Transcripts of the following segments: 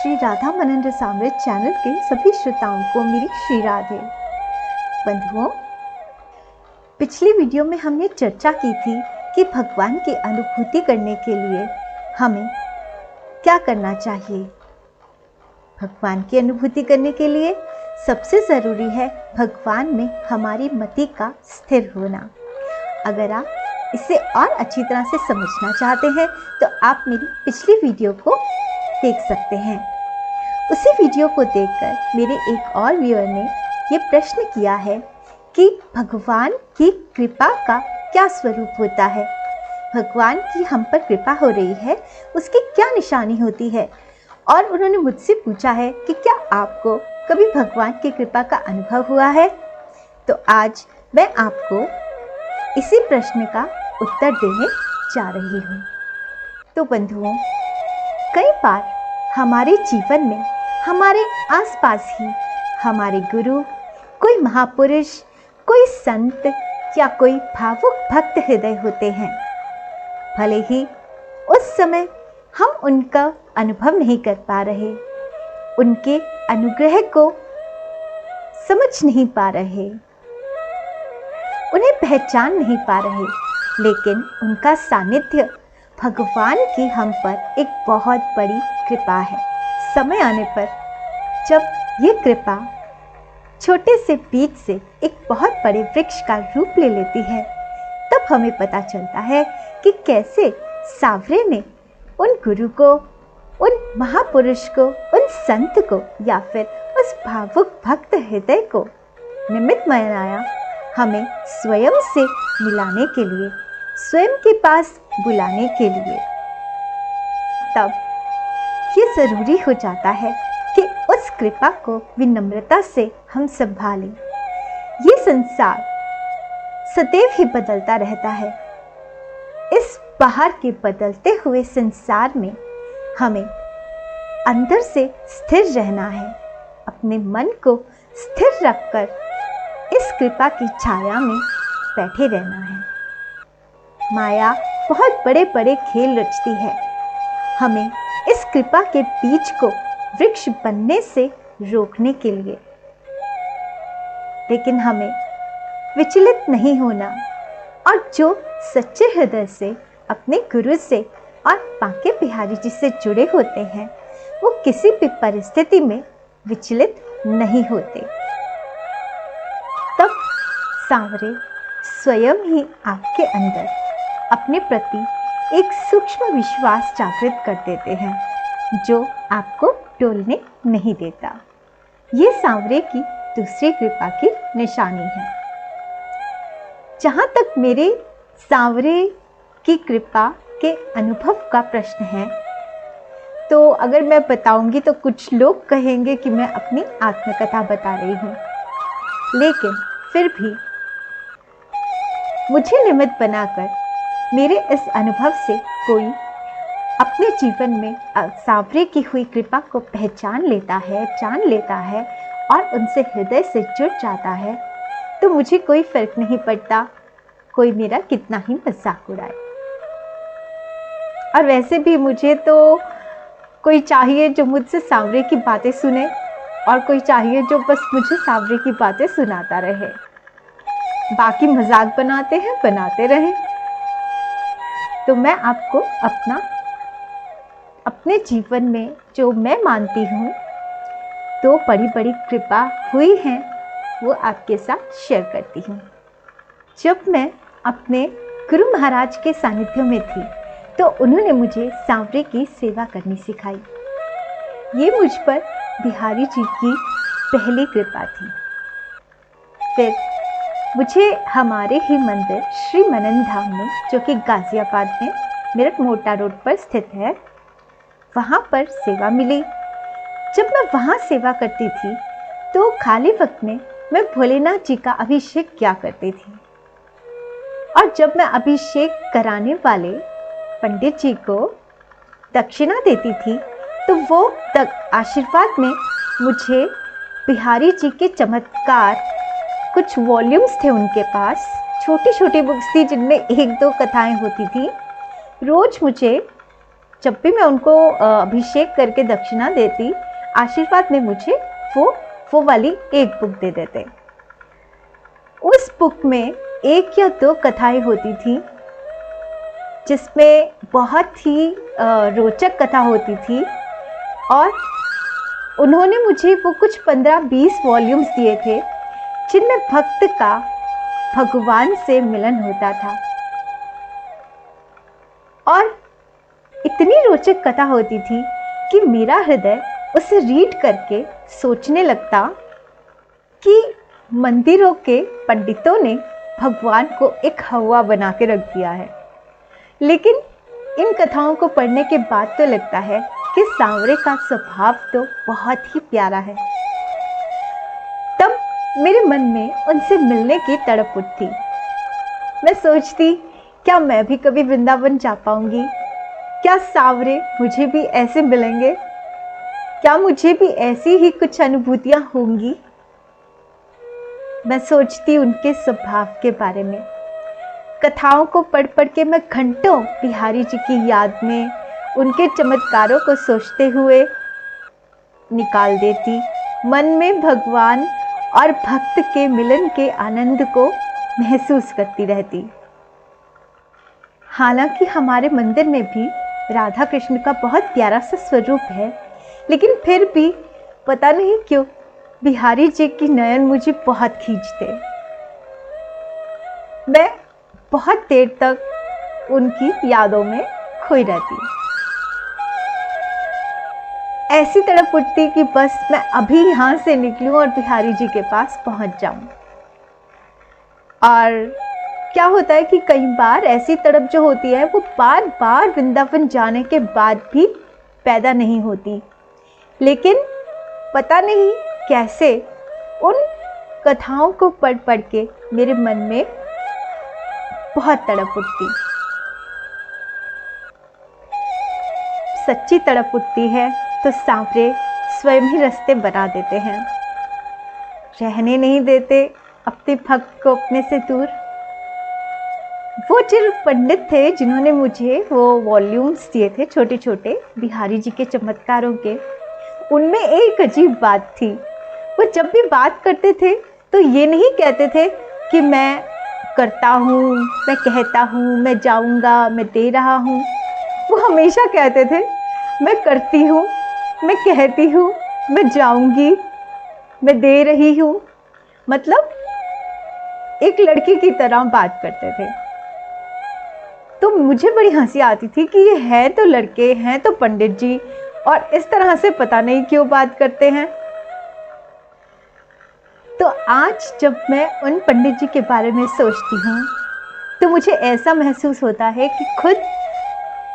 श्री राधा मनन Rasamrita channel के सभी श्रोताओं को मेरी श्री राधे। बंधुओं, पिछली वीडियो में हमने चर्चा की थी कि भगवान की अनुभूति करने के लिए हमें क्या करना चाहिए। भगवान की अनुभूति करने के लिए सबसे ज़रूरी है भगवान में हमारी मति का स्थिर होना। अगर आप इसे और अच्छी तरह से समझना चाहते हैं तो आप मेरी पिछली वीडियो को देख सकते हैं। उसी वीडियो को देखकर मेरे एक और व्यूअर ने ये प्रश्न किया है कि भगवान की कृपा का क्या स्वरूप होता है, भगवान की हम पर कृपा हो रही है उसकी क्या निशानी होती है। और उन्होंने मुझसे पूछा है कि क्या आपको कभी भगवान की कृपा का अनुभव हुआ है। तो आज मैं आपको इसी प्रश्न का उत्तर देने जा रही हूँ। तो बंधुओं, कई बार हमारे जीवन में हमारे आसपास ही हमारे गुरु, कोई महापुरुष, कोई संत या कोई भावुक भक्त हृदय होते हैं। भले ही उस समय हम उनका अनुभव नहीं कर पा रहे, उनके अनुग्रह को समझ नहीं पा रहे, उन्हें पहचान नहीं पा रहे, लेकिन उनका सानिध्य भगवान की हम पर एक बहुत बड़ी कृपा है। समय आने पर जब ये कृपा छोटे से बीज से एक बहुत बड़े वृक्ष का रूप ले लेती है, तब हमें पता चलता है कि कैसे सावरे ने उन गुरु को, उन महापुरुष को, उन संत को या फिर उस भावुक भक्त हृदय को निमित्त बनाया हमें स्वयं से मिलाने के लिए, स्वयं के पास बुलाने के लिए। तब ये ज़रूरी हो जाता है कि उस कृपा को विनम्रता से हम संभालें। ये संसार सदैव ही बदलता रहता है। इस बाहर के बदलते हुए संसार में हमें अंदर से स्थिर रहना है, अपने मन को स्थिर रखकर इस कृपा की छाया में बैठे रहना है। माया बहुत बड़े बड़े खेल रचती है, हमें इस कृपा के बीज को वृक्ष बनने से रोकने के लिए। लेकिन हमें विचलित नहीं होना और जो सच्चे हृदय से अपने गुरु से और बांके बिहारी जी से जुड़े होते हैं, वो किसी भी परिस्थिति में विचलित नहीं होते। तब सांवरे स्वयं ही आपके अंदर अपने प्रति एक सूक्ष्म विश्वास जागृत कर देते हैं, जो आपको डोलने नहीं देता। ये सांवरे की दूसरी कृपा की निशानी है। जहाँ तक मेरे सांवरे की कृपा के अनुभव का प्रश्न है, तो अगर मैं बताऊंगी तो कुछ लोग कहेंगे कि मैं अपनी आत्मकथा बता रही हूँ, लेकिन फिर भी मुझे निमित्त बनाकर मेरे इस अनुभव से कोई अपने जीवन में सांवरे की हुई कृपा को पहचान लेता है, जान लेता है और उनसे हृदय से जुड़ जाता है, तो मुझे कोई फर्क नहीं पड़ता कोई मेरा कितना ही मजाक उड़ाए। और वैसे भी मुझे तो कोई चाहिए जो मुझसे सांवरे की बातें सुने, और कोई चाहिए जो बस मुझे सांवरे की बातें सुनाता रहे। बाकी मजाक बनाते हैं, बनाते रहें। तो मैं आपको अपने जीवन में जो मैं मानती हूँ तो बड़ी बड़ी कृपा हुई है, वो आपके साथ शेयर करती हूँ। जब मैं अपने गुरु महाराज के सानिध्य में थी तो उन्होंने मुझे सांवरे की सेवा करनी सिखाई। ये मुझ पर बिहारी जी की पहली कृपा थी। फिर मुझे हमारे ही मंदिर श्री मनन धाम में, जो कि गाजियाबाद में मेरठ मोटा रोड पर स्थित है, वहाँ पर सेवा मिली। जब मैं वहाँ सेवा करती थी तो खाली वक्त में मैं भोलेनाथ जी का अभिषेक किया करती थी। और जब मैं अभिषेक कराने वाले पंडित जी को दक्षिणा देती थी तो वो आशीर्वाद में मुझे बिहारी जी के चमत्कार, कुछ वॉल्यूम्स थे उनके पास, छोटी छोटी बुक्स थी जिनमें एक दो कथाएं होती थी, रोज मुझे जब भी मैं उनको अभिषेक करके दक्षिणा देती, आशीर्वाद में मुझे वो वाली एक बुक दे देते। उस बुक में 1 या 2 कथाएं होती थी जिसमें बहुत ही रोचक कथा होती थी, और उन्होंने मुझे वो कुछ 15-20 वॉल्यूम्स दिए थे जिनमें भक्त का भगवान से मिलन होता था। और इतनी रोचक कथा होती थी कि मेरा हृदय उसे रीड करके सोचने लगता कि मंदिरों के पंडितों ने भगवान को एक हवा बना के रख दिया है। लेकिन इन कथाओं को पढ़ने के बाद तो लगता है कि सांवरे का स्वभाव तो बहुत ही प्यारा है। तब मेरे मन में उनसे मिलने की तड़प उठती। मैं सोचती, क्या मैं भी कभी वृंदावन जा पाऊंगी? क्या सांवरे मुझे भी ऐसे मिलेंगे? क्या मुझे भी ऐसी ही कुछ अनुभूतियां होंगी? मैं सोचती उनके स्वभाव के बारे में। कथाओं को पढ़ पढ़ के मैं घंटों बिहारी जी की याद में उनके चमत्कारों को सोचते हुए निकाल देती। मन में भगवान और भक्त के मिलन के आनंद को महसूस करती रहती। हालांकि हमारे मंदिर में भी राधा कृष्ण का बहुत प्यारा सा स्वरूप है, लेकिन फिर भी पता नहीं क्यों बिहारी जी की नयन मुझे बहुत खींचते। मैं बहुत देर तक उनकी यादों में खोई रहती। ऐसी तड़प उठती कि बस मैं अभी यहाँ से निकलूं और बिहारी जी के पास पहुंच जाऊं। और क्या होता है कि कई बार ऐसी तड़प जो होती है वो बार बार वृंदावन जाने के बाद भी पैदा नहीं होती, लेकिन पता नहीं कैसे उन कथाओं को पढ़ पढ़ के मेरे मन में बहुत तड़प उठती, सच्ची तड़प उठती है। तो सांवरे स्वयं ही रास्ते बना देते हैं, रहने नहीं देते अपने भक्त को अपने से दूर। वो जो पंडित थे जिन्होंने मुझे वो वॉल्यूम्स दिए थे छोटे छोटे बिहारी जी के चमत्कारों के, उनमें एक अजीब बात थी। वो जब भी बात करते थे तो ये नहीं कहते थे कि मैं करता हूँ, मैं कहता हूँ, मैं जाऊँगा, मैं दे रहा हूँ। वो हमेशा कहते थे मैं करती हूँ, मैं कहती हूँ, मैं जाऊँगी, मैं दे रही हूँ। मतलब एक लड़की की तरह बात करते थे। तो मुझे बड़ी हंसी आती थी कि ये है तो लड़के, हैं तो पंडित जी, और इस तरह से पता नहीं क्यों बात करते हैं। तो आज जब मैं उन पंडित जी के बारे में सोचती हूँ तो मुझे ऐसा महसूस होता है कि खुद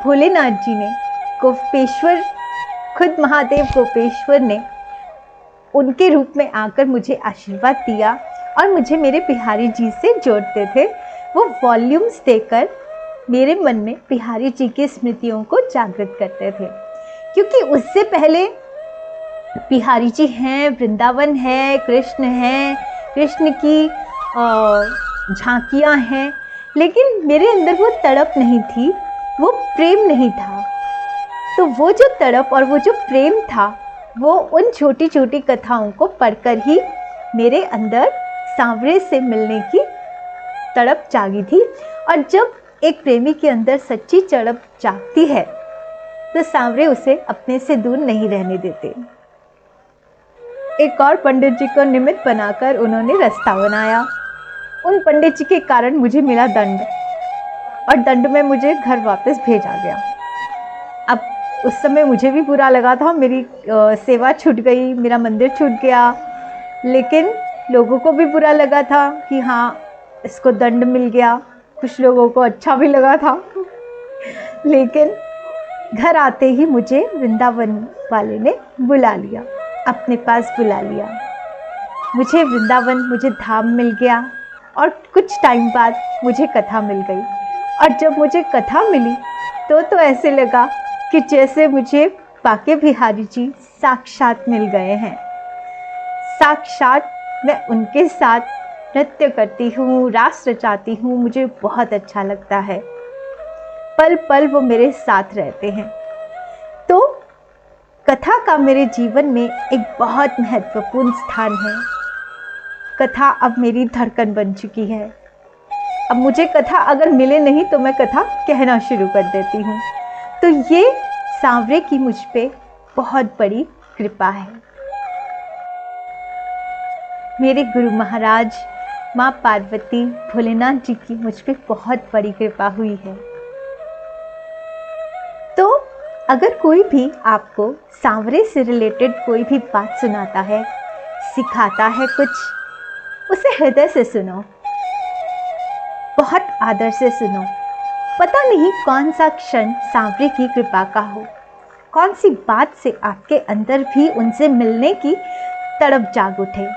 भोलेनाथ जी ने, गोपेश्वर, खुद महादेव गोपेश्वर ने उनके रूप में आकर मुझे आशीर्वाद दिया और मुझे मेरे बिहारी जी से जोड़ते थे। वो वॉल्यूम्स देकर मेरे मन में बिहारी जी की स्मृतियों को जागृत करते थे, क्योंकि उससे पहले बिहारी जी हैं, वृंदावन है, कृष्ण हैं, कृष्ण की झांकियाँ हैं, लेकिन मेरे अंदर वो तड़प नहीं थी, वो प्रेम नहीं था। तो वो जो तड़प और वो जो प्रेम था वो उन छोटी छोटी कथाओं को पढ़कर ही मेरे अंदर सांवरे से मिलने की तड़प जागी थी। और जब एक प्रेमी के अंदर सच्ची तड़प जागती है तो सांवरे उसे अपने से दूर नहीं रहने देते। एक और पंडित जी को निमित्त बनाकर उन्होंने रास्ता बनाया। उन पंडित जी के कारण मुझे मिला दंड, और दंड में मुझे घर वापस भेजा गया। अब उस समय मुझे भी बुरा लगा था, मेरी सेवा छूट गई, मेरा मंदिर छूट गया, लेकिन लोगों को भी बुरा लगा था कि हाँ इसको दंड मिल गया। कुछ लोगों को अच्छा भी लगा था। लेकिन घर आते ही मुझे वृंदावन वाले ने बुला लिया, अपने पास बुला लिया। मुझे वृंदावन, मुझे धाम मिल गया, और कुछ टाइम बाद मुझे कथा मिल गई। और जब मुझे कथा मिली तो ऐसे लगा कि जैसे मुझे बाके बिहारी जी साक्षात मिल गए हैं। साक्षात मैं उनके साथ नृत्य करती हूँ, रास रचाती हूँ, मुझे बहुत अच्छा लगता है। पल पल वो मेरे साथ रहते हैं। कथा का मेरे जीवन में एक बहुत महत्वपूर्ण स्थान है। कथा अब मेरी धड़कन बन चुकी है। अब मुझे कथा अगर मिले नहीं तो मैं कथा कहना शुरू कर देती हूँ। तो ये सांवरे की मुझ पे बहुत बड़ी कृपा है। मेरे गुरु महाराज, माँ पार्वती, भोलेनाथ जी की मुझ पे बहुत बड़ी कृपा हुई है। तो अगर कोई भी आपको सांवरे से रिलेटेड कोई भी बात सुनाता है, सिखाता है कुछ, उसे हृदय से सुनो, बहुत आदर से सुनो। पता नहीं कौन सा क्षण सांवरे की कृपा का हो, कौन सी बात से आपके अंदर भी उनसे मिलने की तड़प जाग उठे,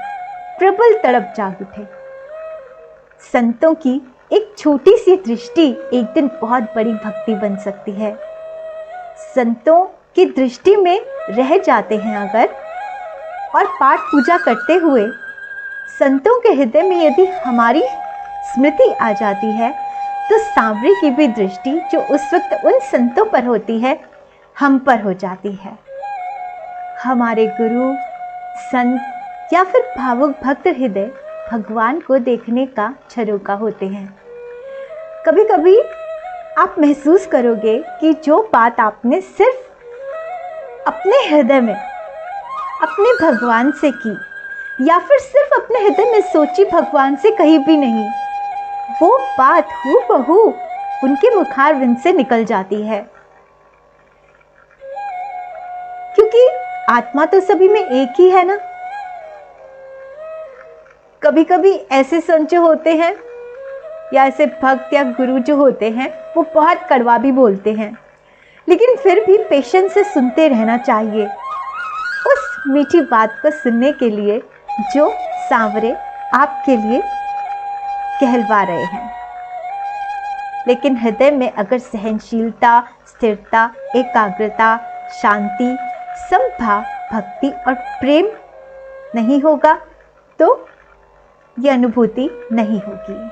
प्रबल तड़प जाग उठे। संतों की एक छोटी सी दृष्टि एक दिन बहुत बड़ी भक्ति बन सकती है। संतों की दृष्टि में रह जाते हैं अगर, और पाठ पूजा करते हुए संतों के हृदय में यदि हमारी स्मृति आ जाती है, तो सांवरे की भी दृष्टि जो उस वक्त उन संतों पर होती है, हम पर हो जाती है। हमारे गुरु, संत या फिर भावुक भक्त हृदय भगवान को देखने का झरोका होते हैं। कभी कभी आप महसूस करोगे कि जो बात आपने सिर्फ अपने हृदय में अपने भगवान से की, या फिर सिर्फ अपने हृदय में सोची, भगवान से कहीं भी नहीं, वो बात हूबहू उनके मुखारविंद से निकल जाती है। क्योंकि आत्मा तो सभी में एक ही है ना। कभी कभी ऐसे संत जो होते हैं या ऐसे भक्त या गुरु जो होते हैं, वो बहुत कड़वा भी बोलते हैं, लेकिन फिर भी पेशेंस से सुनते रहना चाहिए उस मीठी बात को सुनने के लिए जो सांवरे आपके लिए कहलवा रहे हैं। लेकिन हृदय में अगर सहनशीलता, स्थिरता, एकाग्रता, शांति, समभाव, भक्ति और प्रेम नहीं होगा तो यह अनुभूति नहीं होगी।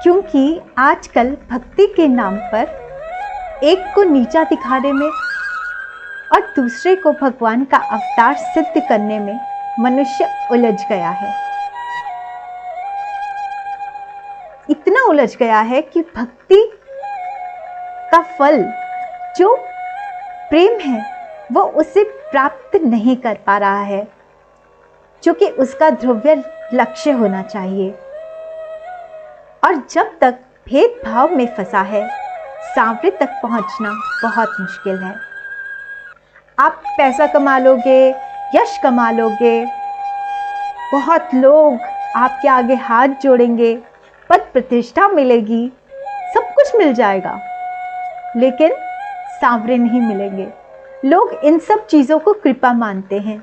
क्योंकि आजकल भक्ति के नाम पर एक को नीचा दिखाने में और दूसरे को भगवान का अवतार सिद्ध करने में मनुष्य उलझ गया है। इतना उलझ गया है कि भक्ति का फल जो प्रेम है वो उसे प्राप्त नहीं कर पा रहा है, जो कि उसका ध्रुव्य लक्ष्य होना चाहिए। और जब तक भेदभाव में फंसा है, सांवरे तक पहुंचना बहुत मुश्किल है। आप पैसा कमा लोगे, यश कमा लोगे, बहुत लोग आपके आगे हाथ जोड़ेंगे, पद प्रतिष्ठा मिलेगी, सब कुछ मिल जाएगा, लेकिन सांवरे नहीं मिलेंगे। लोग इन सब चीज़ों को कृपा मानते हैं,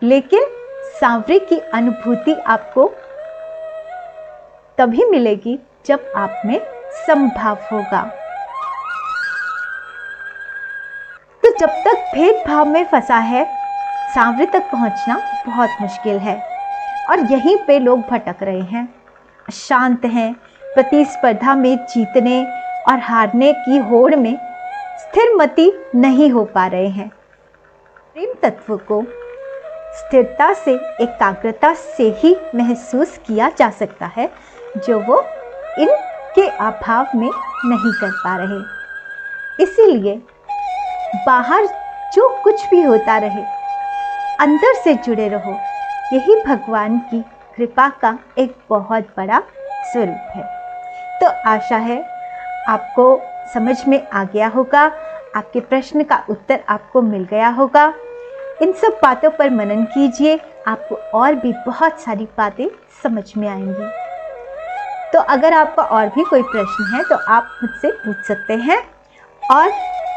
लेकिन सांवरे की अनुभूति आपको तभी मिलेगी जब आप में समभाव होगा। तो जब तक भेदभाव में फंसा है, सांवरे तक पहुंचना बहुत मुश्किल है। और यहीं पे लोग भटक रहे हैं, शांत हैं, प्रतिस्पर्धा में जीतने और हारने की होड़ में स्थिरमति नहीं हो पा रहे हैं। प्रेम तत्व को स्थिरता से, एकाग्रता से ही महसूस किया जा सकता है, जो वो इनके अभाव में नहीं कर पा रहे। इसीलिए बाहर जो कुछ भी होता रहे, अंदर से जुड़े रहो। यही भगवान की कृपा का एक बहुत बड़ा स्वरूप है। तो आशा है आपको समझ में आ गया होगा, आपके प्रश्न का उत्तर आपको मिल गया होगा। इन सब बातों पर मनन कीजिए, आपको और भी बहुत सारी बातें समझ में आएंगी। तो अगर आपका और भी कोई प्रश्न है तो आप मुझसे पूछ सकते हैं। और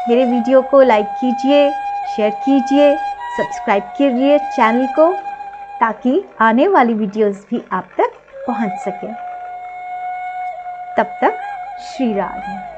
मेरे वीडियो को लाइक कीजिए, शेयर कीजिए, सब्सक्राइब कीजिए चैनल को, ताकि आने वाली वीडियोस भी आप तक पहुंच सके। तब तक श्री राधे।